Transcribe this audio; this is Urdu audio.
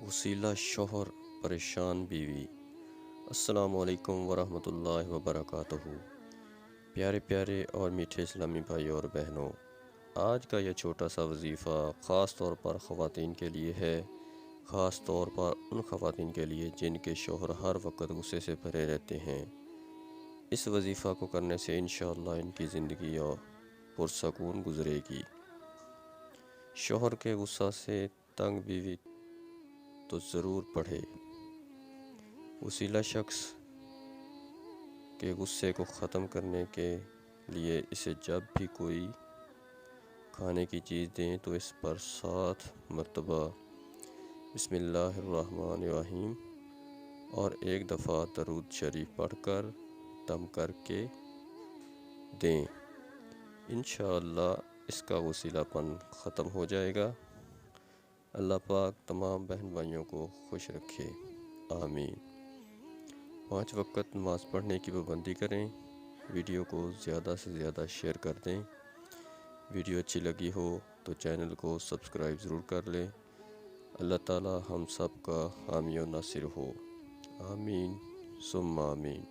وسیلہ شوہر پریشان بیوی۔ السلام علیکم ورحمۃ اللہ وبرکاتہ۔ پیارے پیارے اور میٹھے اسلامی بھائی اور بہنوں، آج کا یہ چھوٹا سا وظیفہ خاص طور پر خواتین کے لیے ہے، خاص طور پر ان خواتین کے لیے جن کے شوہر ہر وقت غصے سے بھرے رہتے ہیں۔ اس وظیفہ کو کرنے سے انشاءاللہ ان کی زندگی اور پرسکون گزرے گی۔ شوہر کے غصہ سے تنگ بیوی تو ضرور پڑھے۔ وسیلہ شخص کے غصے کو ختم کرنے کے لیے اسے جب بھی کوئی کھانے کی چیز دیں تو اس پر 7 مرتبہ بسم اللہ الرحمن الرحیم اور 1 دفعہ درود شریف پڑھ کر دم کر کے دیں۔ انشاءاللہ اس کا وسیلہ پن ختم ہو جائے گا۔ اللہ پاک تمام بہن بھائیوں کو خوش رکھے، آمین۔ 5 وقت نماز پڑھنے کی پابندی کریں۔ ویڈیو کو زیادہ سے زیادہ شیئر کر دیں۔ ویڈیو اچھی لگی ہو تو چینل کو سبسکرائب ضرور کر لیں۔ اللہ تعالی ہم سب کا حامی و ناصر ہو، آمین ثم آمین۔